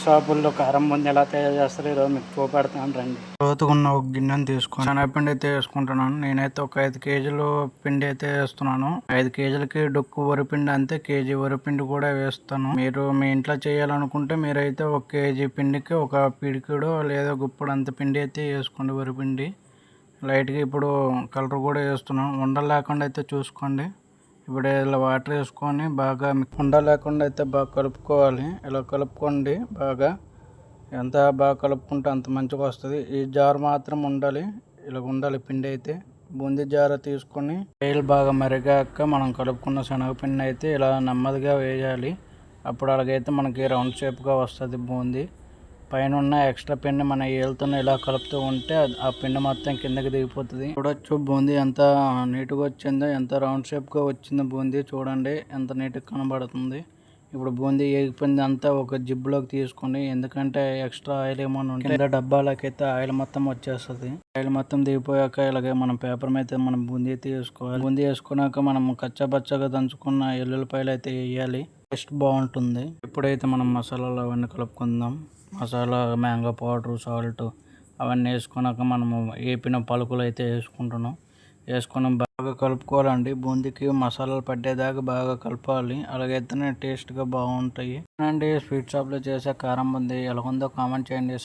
షాపుల్లో కారం బూందీ ఎలా తయారు చేస్తారో ఈరోజు మీకు చూపెడతాను రండి. లోతుకున్న ఒక గిన్నెని తీసుకొని శనగపిండి అయితే వేసుకుంటున్నాను. నేనైతే ఒక 5 కేజీలు పిండి అయితే వేస్తున్నాను. 5 కేజీలకి డొక్కు వరిపిండి అంతే, కేజీ వరిపిండి కూడా వేస్తాను. మీరు మీ ఇంట్లో చేయాలనుకుంటే మీరైతే 1 కేజీ పిండికి ఒక పిడికిడో లేదా గుప్పుడు అంత పిండి అయితే వేసుకోండి వరిపిండి. లైట్గా ఇప్పుడు కలర్ కూడా వేస్తున్నాను. ఉండలు లేకుండా అయితే చూసుకోండి. ఇప్పుడు ఇలా వాటర్ వేసుకొని బాగా ఉండ లేకుండా అయితే బాగా కలుపుకోవాలి. ఇలా కలుపుకోండి. బాగా ఎంత బాగా కలుపుకుంటే అంత మంచిగా వస్తుంది. ఈ జార్ మాత్రం ఉండాలి, ఇలా ఉండాలి పిండి అయితే. బూందీ జార తీసుకొని ఆయిల్ బాగా మరిగాక మనం కలుపుకున్న శనగపిండి అయితే ఇలా నెమ్మదిగా వేయాలి. అప్పుడు అలాగైతే మనకి రౌండ్ షేప్గా వస్తుంది బూందీ. పైన ఉన్న ఎక్స్ట్రా పిండి మన ఏలుతో ఇలా కలుపుతూ ఉంటే ఆ పిండి మొత్తం కిందకి దిగిపోతుంది. చూడొచ్చు బూందీ ఎంత నీట్గా వచ్చిందో, ఎంత రౌండ్ షేప్గా వచ్చిందో బూందీ. చూడండి ఎంత నీట్గా కనబడుతుంది. ఇప్పుడు బూందీ ఏగిపోయింది అంతా ఒక జిబ్బులోకి తీసుకోండి. ఎందుకంటే ఎక్స్ట్రా ఆయిల్ ఏమైనా ఉంటే డబ్బాలకైతే ఆయిల్ మొత్తం వచ్చేస్తుంది. ఆయిల్ మొత్తం దిగిపోయాక ఇలాగే మనం పేపర్ మీద మనం బూందీ అయితే వేసుకోవాలి. బూందీ వేసుకున్నాక మనం కచ్చాపచ్చగా దంచుకున్న ఎల్లుల్లిపాయలు అయితే వేయాలి. టేస్ట్ బాగుంటుంది. ఇప్పుడైతే మనం మసాలాలు అవన్నీ కలుపుకుందాం. మసాలా, మ్యాంగో పౌడరు, సాల్ట్ అవన్నీ వేసుకున్నాక మనము వేపిన పలుకులు అయితే వేసుకుంటున్నాం. వేసుకుని బాగా కలుపుకోవాలండి. బూందీకి మసాలాలు పట్టేదాకా బాగా కలపాలి. అలాగైతేనే టేస్ట్గా బాగుంటాయి. అండి స్వీట్ షాప్లో చేసే కారం బూందీ ఎలా ఉందో కామెంట్ చేయండి.